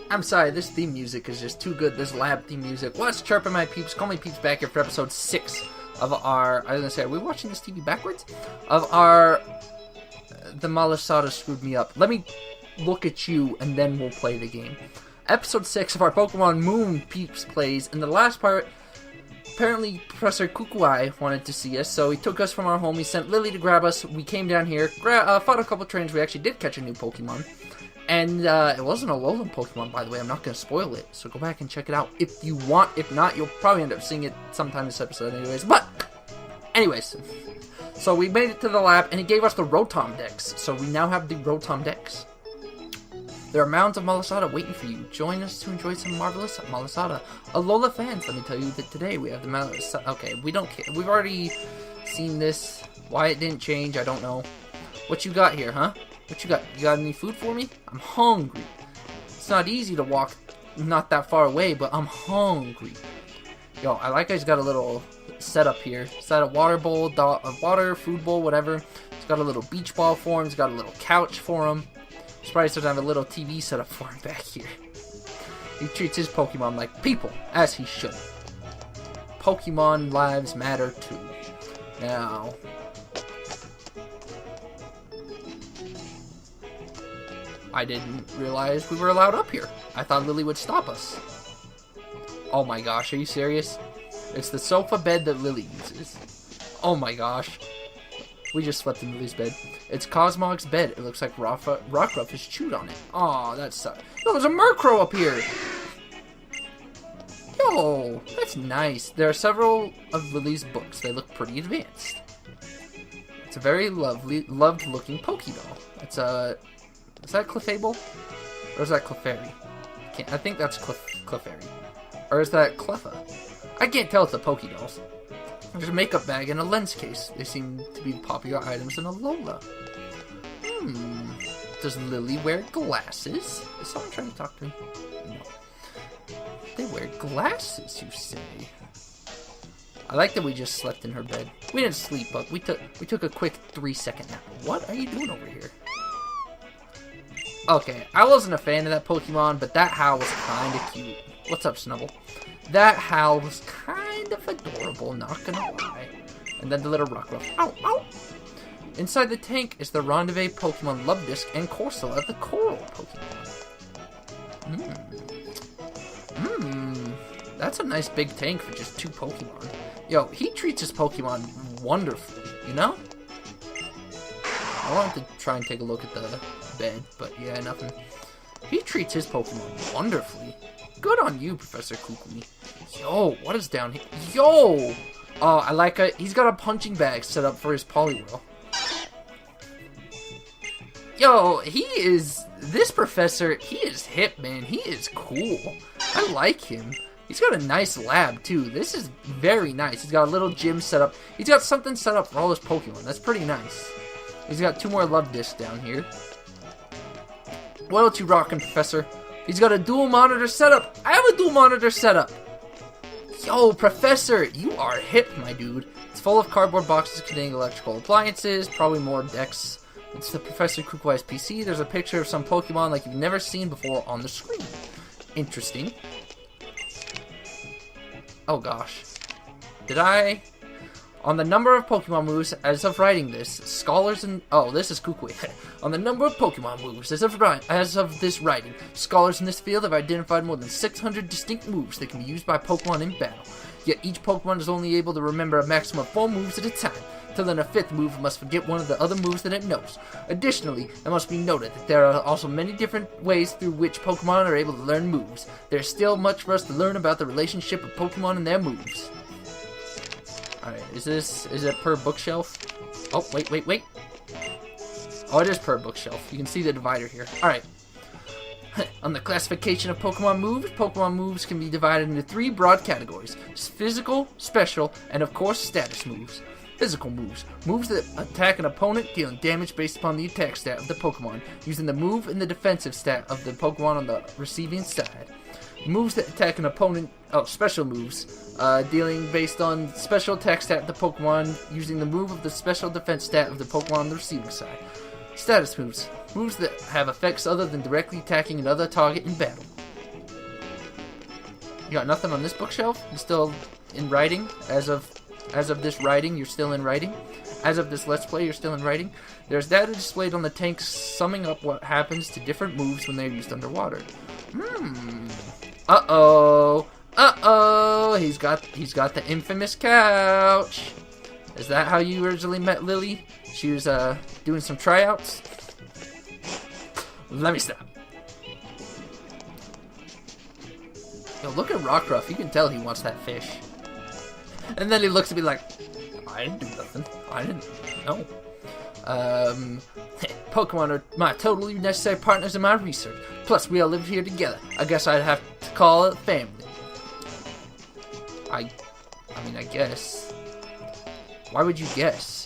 I'm sorry, this theme music is just too good. This lab theme music. What's chirping, my peeps? Call me Peeps back here for episode 6 of our... I was gonna say, are we watching this TV backwards? Of our... The Malasada screwed me up. Let me look at you, and then we'll play the game. Episode 6 of our Pokemon Moon Peeps plays. In the last part, apparently Professor Kukuai wanted to see us, so he took us from our home. He sent Lily to grab us. We came down here, fought a couple trainers. We actually did catch a new Pokemon. And it wasn't a Alolan Pokemon, by the way. I'm not going to spoil it, so go back and check it out if you want. If not, you'll probably end up seeing it sometime this episode anyways. But, anyways, so we made it to the lab, and he gave us the Rotom-Dex. So we now have the Rotom-Dex. There are mounds of Malasada waiting for you. Join us to enjoy some marvelous Malasada. Alola fans, let me tell you that today we have the Malasada. Okay, we don't care. We've already seen this. Why it didn't change, I don't know. What you got here, huh? What you got? You got any food for me? I'm hungry. It's not easy to walk not that far away, but I'm hungry. Yo, I like how he's got a little setup here. He's got a water bowl, a water, food bowl, whatever. He's got a little beach ball for him. He's got a little couch for him. He's probably starting to have a little TV set up for him back here. He treats his Pokemon like people, as he should. Pokemon lives matter too. Now... I didn't realize we were allowed up here. I thought Lily would stop us. Oh my gosh, are you serious? It's the sofa bed that Lily uses. Oh my gosh. We just slept in Lily's bed. It's Cosmog's bed. It looks like Rockruff has chewed on it. Aw, that sucks. Yo, there's a Murkrow up here! Yo, that's nice. There are several of Lily's books. They look pretty advanced. It's a very loved-looking Pokédoll. It's a... Is that Clefable? Or is that Clefairy? I think that's Clefairy. Or is that Cleffa? I can't tell. It's a Pokédolls. There's a makeup bag and a lens case. They seem to be popular items in Alola. Does Lily wear glasses? Is someone trying to talk to me? No. They wear glasses, you say? I like that we just slept in her bed. We didn't sleep, but we took a quick 3-second nap. What are you doing over here? Okay, I wasn't a fan of that Pokemon, but that howl was kind of cute. What's up, Snubble? That howl was kind of adorable, not gonna lie. And then the little Rockruff. Ow, ow! Inside the tank is the Rendezvous Pokemon Love Disc and Corsola, the Coral Pokemon. That's a nice big tank for just 2 Pokemon. Yo, he treats his Pokemon wonderfully, you know? I wanted to try and take a look at the bed, but yeah, nothing. He treats his Pokemon wonderfully. Good on you, Professor Kukui. Yo, what is down here? Yo! Oh, I like it. He's got a punching bag set up for his Poliwhirl. Yo, this professor, he is hip, man. He is cool. I like him. He's got a nice lab, too. This is very nice. He's got a little gym set up. He's got something set up for all his Pokemon. That's pretty nice. He's got 2 more Love Discs down here. What else you rocking, Professor? He's got a dual monitor setup. I have a dual monitor setup. Yo, Professor, you are hip, my dude. It's full of cardboard boxes containing electrical appliances, probably more decks. It's the Professor Kukuai's PC. There's a picture of some Pokemon like you've never seen before on the screen. Interesting. Oh gosh. Did I... On the number of Pokemon moves as of writing this, scholars and... Oh, this is Kukui. On the number of Pokemon moves as of this writing, scholars in this field have identified more than 600 distinct moves that can be used by Pokemon in battle. Yet each Pokemon is only able to remember a maximum of 4 moves at a time. To learn a 5th move, it must forget one of the other moves that it knows. Additionally, it must be noted that there are also many different ways through which Pokemon are able to learn moves. There's still much for us to learn about the relationship of Pokemon and their moves. Alright, is it per bookshelf? Oh, wait. Oh, it is per bookshelf. You can see the divider here. Alright. On the classification of Pokemon moves can be divided into 3 broad categories. Physical, special, and of course status moves. Physical moves. Moves that attack an opponent, dealing damage based upon the attack stat of the Pokemon, using the move and the defensive stat of the Pokemon on the receiving side. Moves that attack an opponent... Oh, special moves. Dealing based on special attack stat of the Pokemon, using the move of the special defense stat of the Pokemon on the receiving side. Status moves. Moves that have effects other than directly attacking another target in battle. You got nothing on this bookshelf? You still in writing? As of this writing, you're still in writing? As of this Let's Play, you're still in writing? There's data displayed on the tank summing up what happens to different moves when they're used underwater. Uh-oh. Uh-oh. He's got the infamous couch. Is that how you originally met Lily? She was doing some tryouts? Let me stop. Yo, look at Rockruff. You can tell he wants that fish. And then he looks at me like, I didn't do nothing. I didn't know. Pokemon are my totally necessary partners in my research. Plus, we all live here together. I guess I'd have to call it family. I mean, I guess. Why would you guess?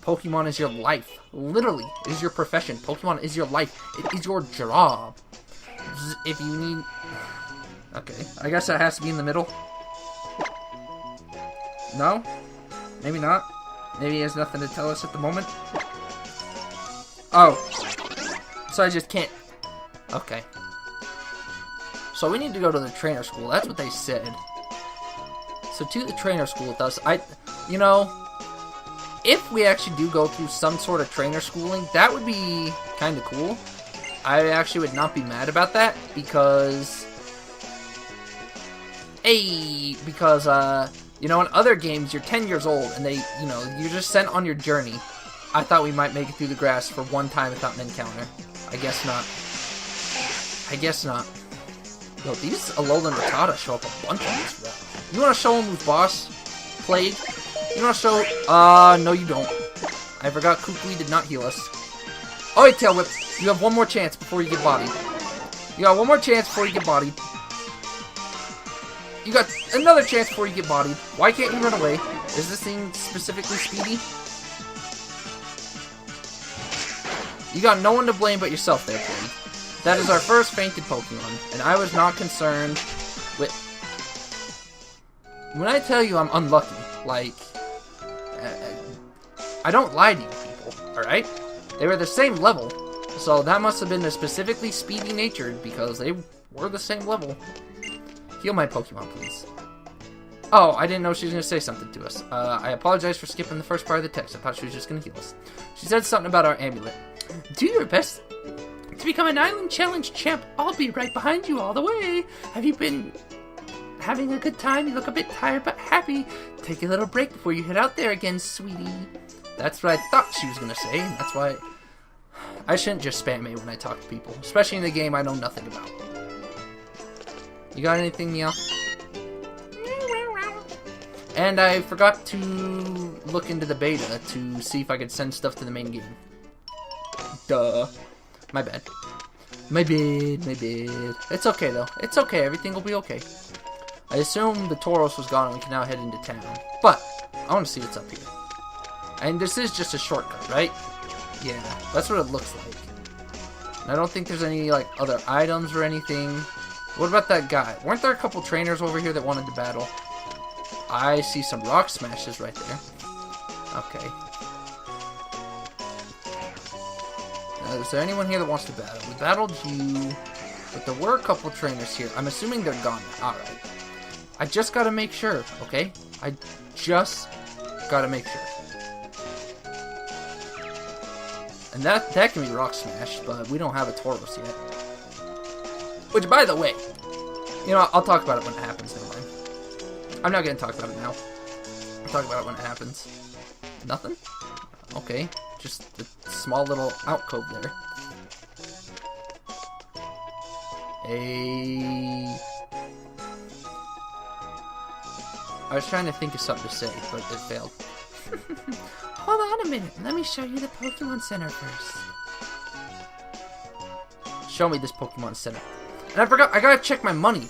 Pokemon is your life. Literally, it is your profession. Pokemon is your life. It is your job. If you need... Okay, I guess that has to be in the middle. No? Maybe not. Maybe he has nothing to tell us at the moment. Oh. So I just can't... Okay. So we need to go to the trainer school. That's what they said. So to the trainer school with us. You know, if we actually do go through some sort of trainer schooling, that would be kind of cool. I actually would not be mad about that because... Because, you know, in other games, you're 10 years old, and they, you know, you're just sent on your journey. I thought we might make it through the grass for one time without an encounter. I guess not. I guess not. Yo, these Alola and Rattata show up a bunch on this route. You wanna show them who's boss? Played? You wanna show... no you don't. I forgot Kukui did not heal us. Oh, wait, Tail Whip. You have one more chance before you get bodied. You got one more chance before you get bodied. You got another chance before you get bodied. Why can't you run away? Is this thing specifically speedy? You got no one to blame but yourself there, Pidgey. That is our first fainted Pokemon, and I was not concerned with... When I tell you I'm unlucky, like... I don't lie to you people, alright? They were the same level, so that must have been a specifically speedy natured because they were the same level. Heal my Pokemon, please. Oh, I didn't know she was going to say something to us. I apologize for skipping the first part of the text. I thought she was just going to heal us. She said something about our amulet. Do your best to become an Island Challenge champ. I'll be right behind you all the way. Have you been having a good time? You look a bit tired but happy. Take a little break before you head out there again, sweetie. That's what I thought she was going to say, and that's why I shouldn't just spam A when I talk to people, especially in a game I know nothing about. You got anything, Meow? And I forgot to look into the beta to see if I could send stuff to the main game. Duh. My bad. My bad. It's okay, though. It's okay. Everything will be okay. I assume the Tauros was gone and we can now head into town. But, I want to see what's up here. And this is just a shortcut, right? Yeah, that's what it looks like. And I don't think there's any, like, other items or anything. What about that guy? Weren't there a couple trainers over here that wanted to battle? I see some rock smashes right there. Okay. Is there anyone here that wants to battle? We battled you, but there were a couple trainers here. I'm assuming they're gone now. Alright. I just gotta make sure, okay? I just gotta make sure. And that can be rock smash, but we don't have a Tauros yet. Which, by the way, you know, I'll talk about it when it happens. Never mind. I'm not going to talk about it now. I'll talk about it when it happens. Nothing? Okay. Just the small little alcove there. I was trying to think of something to say, but it failed. Hold on a minute. Let me show you the Pokemon Center first. Show me this Pokemon Center. And I forgot, I gotta check my money.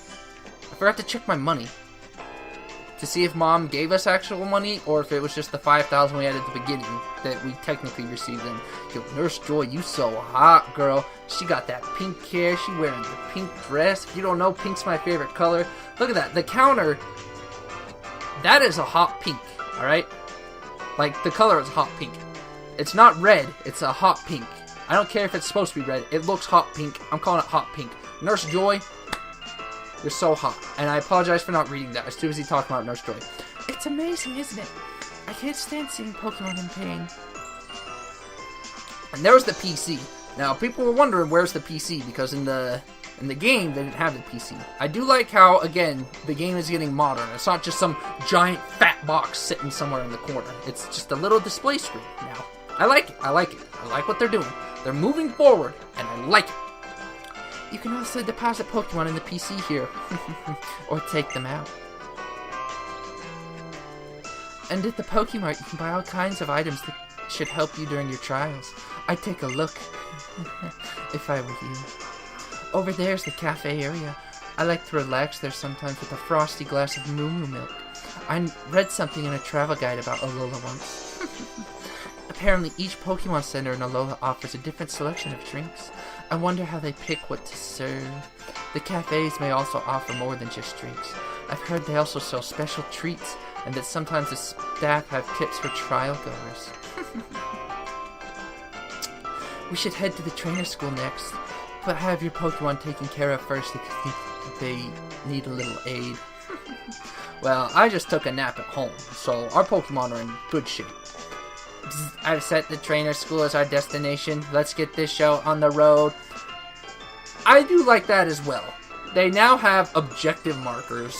I forgot to check my money. To see if Mom gave us actual money, or if it was just the 5,000 we had at the beginning that we technically received in. Yo, Nurse Joy, you so hot, girl. She got that pink hair, she wearing the pink dress. If you don't know, pink's my favorite color. Look at that, the counter, that is a hot pink, alright? Like, the color is hot pink. It's not red, it's a hot pink. I don't care if it's supposed to be red, it looks hot pink. I'm calling it hot pink. Nurse Joy, You're so hot. And I apologize for not reading that. I was too busy talking about Nurse Joy. It's amazing, isn't it? I can't stand seeing Pokemon in pain. And there's the PC. Now, people were wondering where's the PC, because in the game, they didn't have the PC. I do like how, again, the game is getting modern. It's not just some giant fat box sitting somewhere in the corner. It's just a little display screen now. I like it. I like it. I like what they're doing. They're moving forward, and I like it. You can also deposit Pokemon in the PC here, or take them out. And at the Pokemart, you can buy all kinds of items that should help you during your trials. I'd take a look, if I were you. Over there's the cafe area. I like to relax there sometimes with a frosty glass of moo moo milk. I read something in a travel guide about Alola once. Apparently, each Pokemon Center in Alola offers a different selection of drinks. I wonder how they pick what to serve. The cafes may also offer more than just drinks. I've heard they also sell special treats, and that sometimes the staff have tips for trial goers. We should head to the trainer school next, but have your Pokemon taken care of first if you think they need a little aid. Well, I just took a nap at home, so our Pokemon are in good shape. I've set the trainer school as our destination. Let's get this show on the road. I do like that as well. They now have objective markers,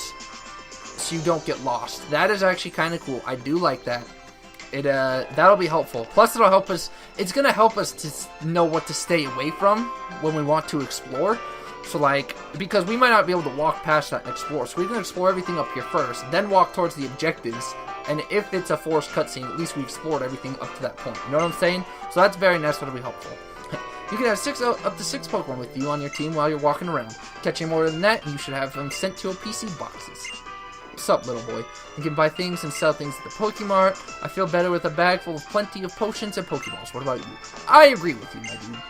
so you don't get lost. That is actually kind of cool. I do like that. That'll be helpful. Plus, it'll help us. It's gonna help us to know what to stay away from when we want to explore. So, like, because we might not be able to walk past that and explore, so we can explore everything up here first, then walk towards the objectives. And if it's a forced cutscene, at least we've explored everything up to that point. You know what I'm saying? So that's very nice. That'll be helpful. You can have up to 6 Pokemon with you on your team while you're walking around. Catching more than that, and you should have them sent to a PC boxes. What's up, little boy? You can buy things and sell things at the Pokemart. I feel better with a bag full of plenty of potions and Pokeballs. What about you? I agree with you, my dude.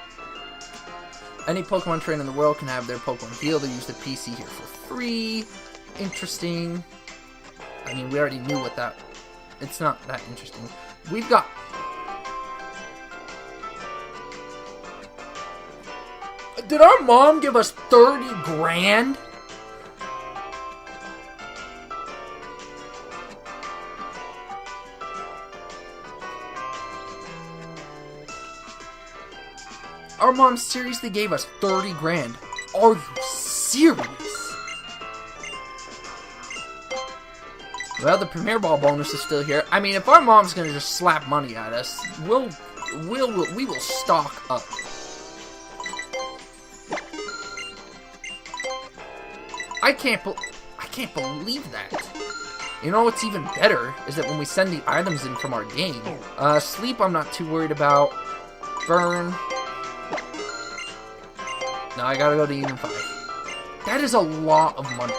Any Pokemon trainer in the world can have their Pokemon healed. They use the PC here for free. Interesting. I mean, we already knew what that... It's not that interesting. We've got... Did our mom give us 30 grand? Our mom seriously gave us 30 grand. Are you serious? Well, the Premier Ball bonus is still here. I mean, if our mom's gonna just slap money at us, we will stock up. I can't believe that. You know what's even better is that when we send the items in from our game, sleep I'm not too worried about. Burn. No, I gotta go to even 5. That is a lot of money.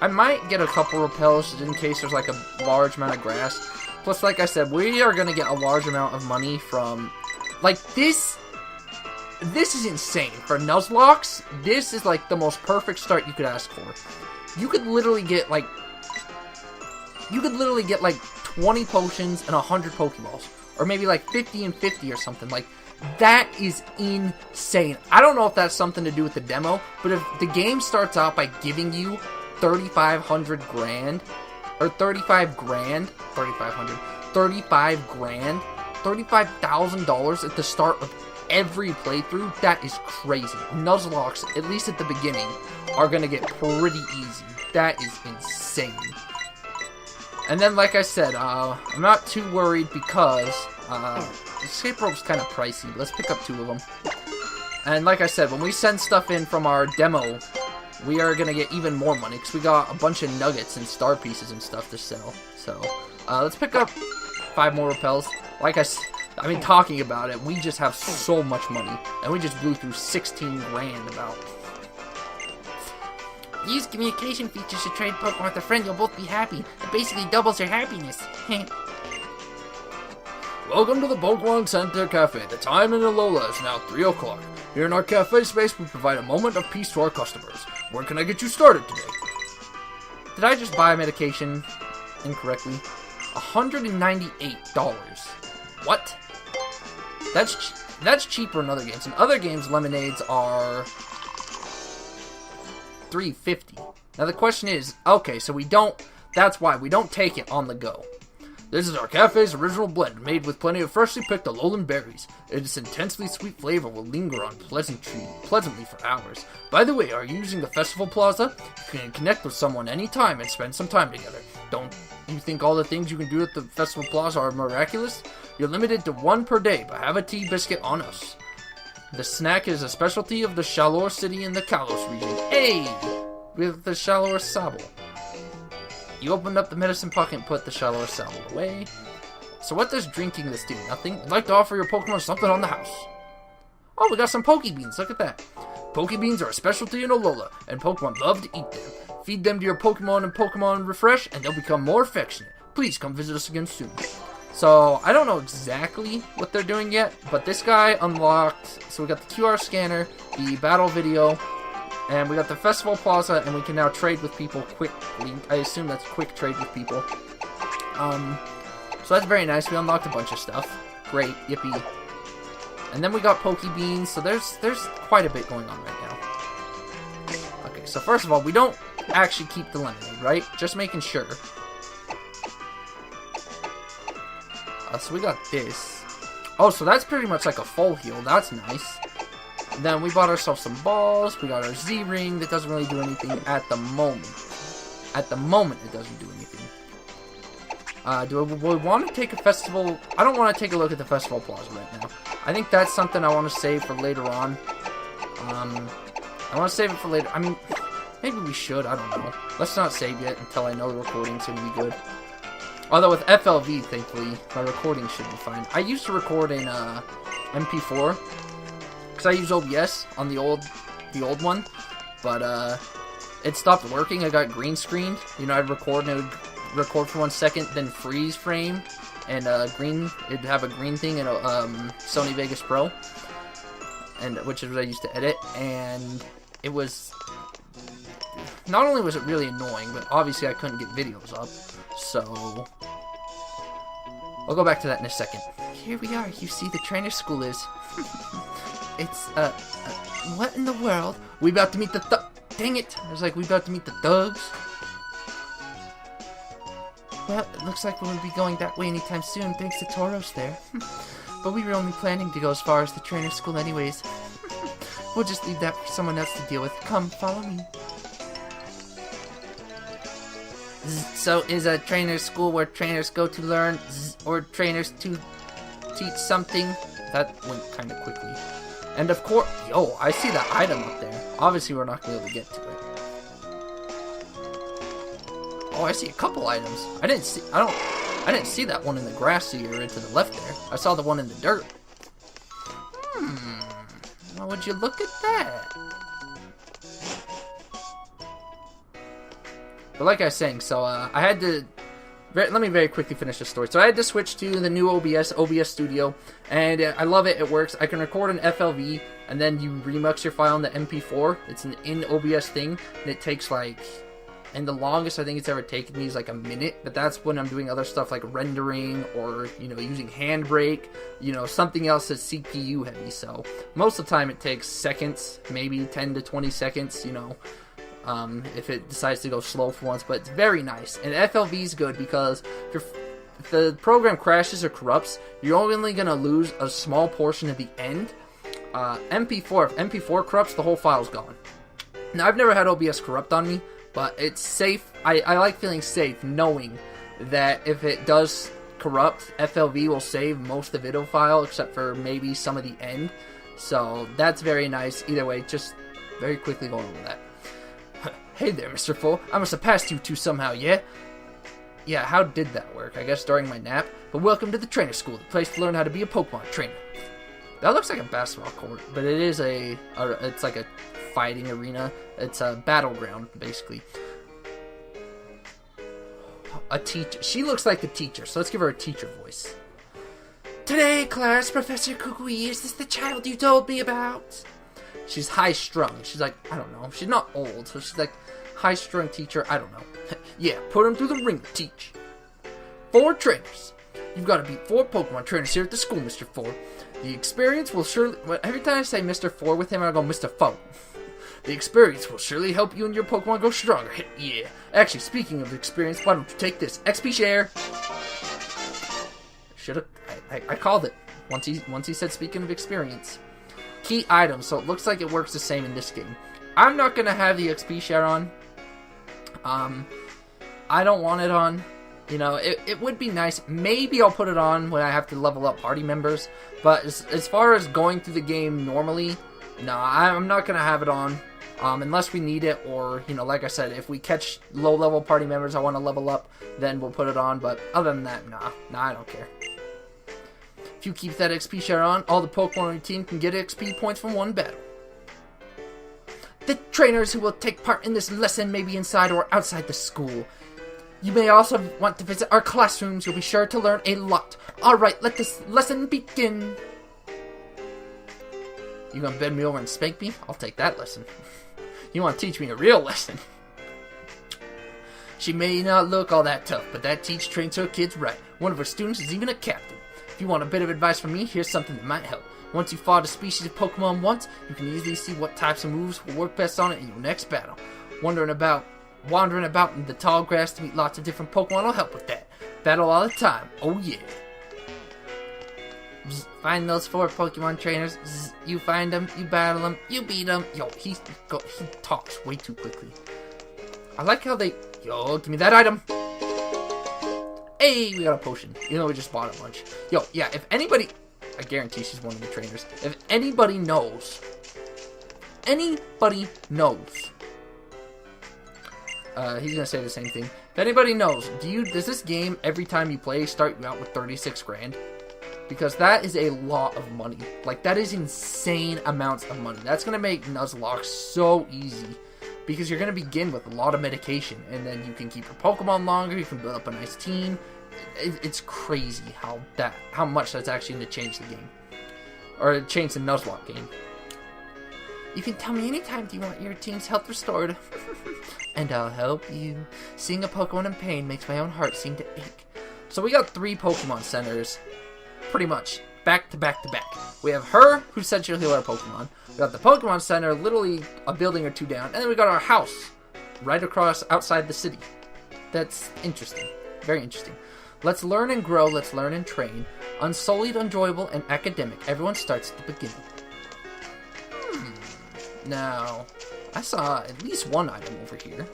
I might get a couple repels in case there's like a large amount of grass. Plus, like I said, we are gonna get a large amount of money from... Like, this is insane. For Nuzlocke, this is like the most perfect start you could ask for. You could literally get like... 20 potions and 100 Pokeballs. Or maybe like 50 and 50 or something. Like, that is insane. I don't know if that's something to do with the demo, but if the game starts out by giving you 3,500 grand, or 35 grand, 35 grand, $35,000 at the start of every playthrough, that is crazy. Nuzlocke, at least at the beginning, are gonna get pretty easy. That is insane. And then, like I said, I'm not too worried because, escape rope's kind of pricey, but let's pick up 2 of them. And like I said, when we send stuff in from our demo, we are going to get even more money, because we got a bunch of nuggets and star pieces and stuff to sell. So, let's pick up 5 more repels. Like I've been talking about it, we just have so much money, and we just blew through 16 grand about. Use communication features to trade Pokemon with a friend, you'll both be happy. It basically doubles your happiness. Welcome to the Pokemon Center Cafe. The time in Alola is now 3 o'clock. Here in our cafe space, we provide a moment of peace to our customers. Where can I get you started today? Did I just buy medication incorrectly? $198. What? That's cheaper in other games. In other games, lemonades are 350. Now the question is, okay, so we don't, that's why we don't take it on the go. This is our cafe's original blend, made with plenty of freshly picked Alolan berries. Its intensely sweet flavor will linger on pleasantly for hours. By the way, are you using the Festival Plaza? You can connect with someone anytime and spend some time together. Don't you think all the things you can do at the Festival Plaza are miraculous? You're limited to 1 per day, but have a tea biscuit on us. The snack is a specialty of the Chalor City in the Kalos region. Hey! With the Chalor Sable. You opened up the medicine pocket and put the Chalor Sable away. So what does drinking this do? Nothing? I'd like to offer your Pokemon something on the house. Oh, we got some Pokebeans. Look at that. Pokebeans are a specialty in Alola, and Pokemon love to eat them. Feed them to your Pokemon and Pokemon Refresh, and they'll become more affectionate. Please come visit us again soon. So, I don't know exactly what they're doing yet, but this guy unlocked, so we got the QR scanner, the battle video, and we got the Festival Plaza, and we can now trade with people quickly. I assume that's quick trade with people. So that's very nice. We unlocked a bunch of stuff. Great, yippee. And then we got Pokebeans, so there's quite a bit going on right now. Okay, so first of all, we don't actually keep the lemonade, right? Just making sure. So we got this. Oh, so that's pretty much like a full heal. That's nice. Then we bought ourselves some balls. We got our Z-Ring. That doesn't really do anything at the moment. At the moment, it doesn't do anything. Do we want to take a festival? I don't want to take a look at the Festival Plaza right now. I think that's something I want to save for later on. I want to save it for later. I mean, maybe we should. I don't know. Let's not save yet until I know the recording's going to be good. Although with FLV, thankfully, my recording should be fine. I used to record in MP4 because I use OBS on the old one, but it stopped working. I got green screened. You know, I'd record and it would record for 1 second, then freeze frame, and it'd have a green thing in a Sony Vegas Pro, and which is what I used to edit, and it was, not only was it really annoying, but obviously I couldn't get videos up, so I'll go back to that in a second. Here we are. You see, the trainer school is. It's what in the world? We about to meet the dang it! I was like, we about to meet the thugs. Well, it looks like we won't be going that way anytime soon, thanks to Tauros there. But we were only planning to go as far as the trainer school anyways. We'll just leave that for someone else to deal with. Come, follow me. So, is a trainer school where trainers go to learn, or trainers to teach something? That went kind of quickly. And of course, yo, I see that item up there. Obviously, we're not going to be able to get to it. Oh, I see a couple items. I didn't see that one in the grassy area to the left there. I saw the one in the dirt. Well, would you look at that? But like I was saying, so I had to. Let me very quickly finish this story. So I had to switch to the new OBS Studio, and I love it. It works. I can record an FLV, and then you remix your file in the MP4. It's an in OBS thing, and it takes like. And the longest I think it's ever taken me is like a minute, but that's when I'm doing other stuff like rendering or, you know, using Handbrake, you know, something else that's CPU heavy. So most of the time it takes seconds, maybe 10 to 20 seconds, you know, if it decides to go slow for once, but it's very nice. And FLV is good because if the program crashes or corrupts, you're only going to lose a small portion at the end. MP4, if MP4 corrupts, the whole file's gone. Now, I've never had OBS corrupt on me, but it's safe. I like feeling safe knowing that if it does corrupt, FLV will save most of the video file except for maybe some of the end. So that's very nice. Either way, just very quickly going over that. Hey there, Mr. Full. I must have passed you two somehow, yeah? Yeah, how did that work? I guess during my nap. But welcome to the trainer school, the place to learn how to be a Pokemon trainer. That looks like a basketball court, but it is it's like a fighting arena. It's a battleground, basically. A teacher. She looks like the teacher, so let's give her a teacher voice. Today, class, Professor Kukui, is this the child you told me about? She's high-strung. She's like, I don't know. She's not old, so she's like, high-strung teacher, I don't know. Yeah, put him through the ring to teach. 4 trainers. You've got to beat 4 Pokemon trainers here at the school, Mr. 4. The experience will surely... Every time I say Mr. 4 with him, I go Mr. 4. The experience will surely help you and your Pokemon go stronger. Yeah. Actually, speaking of experience, why don't you take this? XP share! Should've... I called it. Once he said speaking of experience. Key items, so it looks like it works the same in this game. I'm not gonna have the XP share on. I don't want it on. You know, it would be nice. Maybe I'll put it on when I have to level up party members. But as far as going through the game normally, no, I'm not going to have it on. Unless we need it, or, you know, like I said, if we catch low-level party members I want to level up, then we'll put it on. But other than that, nah, I don't care. If you keep that XP share on, all the Pokemon on your team can get XP points from one battle. The trainers who will take part in this lesson may be inside or outside the school. You may also want to visit our classrooms. You'll be sure to learn a lot. Alright, let this lesson begin. You gonna bend me over and spank me? I'll take that lesson. You want to teach me a real lesson? She may not look all that tough, but that teacher trains her kids right. One of her students is even a captain. If you want a bit of advice from me, here's something that might help. Once you fought a species of Pokemon once, you can easily see what types of moves will work best on it in your next battle. Wandering about in the tall grass to meet lots of different Pokemon will help with that. Battle all the time. Oh yeah. Find those 4 Pokemon trainers. You find them, you battle them, you beat them. Yo, he talks way too quickly. I like how they... Yo, give me that item. Hey, we got a potion. You know, we just bought a bunch. Yo, yeah, if anybody... I guarantee she's one of the trainers. If anybody knows... he's gonna say the same thing. If anybody knows, does this game, every time you play, start you out with 36 grand? Because that is a lot of money. Like, that is insane amounts of money. That's gonna make Nuzlocke so easy. Because you're gonna begin with a lot of medication, and then you can keep your Pokemon longer, you can build up a nice team. It's crazy how much that's actually gonna change the game. Or change the Nuzlocke game. You can tell me anytime do you want your team's health restored. And I'll help you. Seeing a Pokemon in pain makes my own heart seem to ache. So we got 3 Pokemon centers, pretty much, back to back to back. We have her, who said she'll heal our Pokemon. We got the Pokemon Center, literally a building or 2 down. And then we got our house, right across outside the city. That's interesting. Very interesting. Let's learn and grow, let's learn and train. Unsullied, enjoyable, and academic. Everyone starts at the beginning. Now, I saw at least one item over here.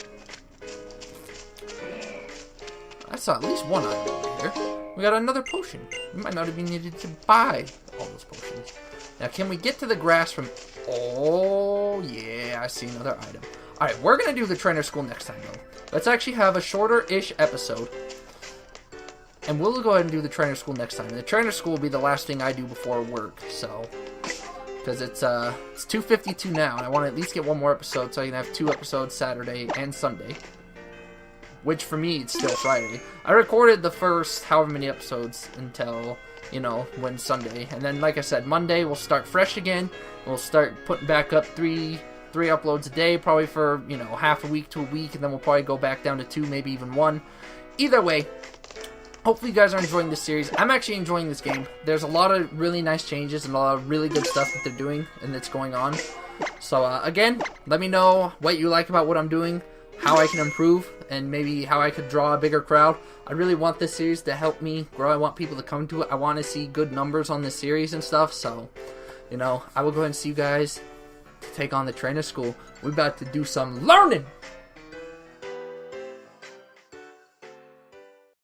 We got another potion. We might not have even needed to buy all those potions. Now, can we get to the grass from... Oh, yeah, I see another item. Alright, we're going to do the trainer school next time, though. Let's actually have a shorter-ish episode. And we'll go ahead and do the trainer school next time. And the trainer school will be the last thing I do before work, so... Because it's 2:52 now, and I want to at least get one more episode, so I can have 2 episodes Saturday and Sunday. Which, for me, it's still Friday. I recorded the first however many episodes until, you know, when Sunday. And then, like I said, Monday we'll start fresh again. We'll start putting back up 3 uploads a day, probably for, you know, half a week to a week, and then we'll probably go back down to 2, maybe even 1. Either way, hopefully you guys are enjoying this series. I'm actually enjoying this game. There's a lot of really nice changes and a lot of really good stuff that they're doing and that's going on. So, again, let me know what you like about what I'm doing, how I can improve, and maybe how I could draw a bigger crowd. I really want this series to help me grow. I want people to come to it. I want to see good numbers on this series and stuff. So, you know, I will go ahead and see you guys to take on the trainer school. We're about to do some learning.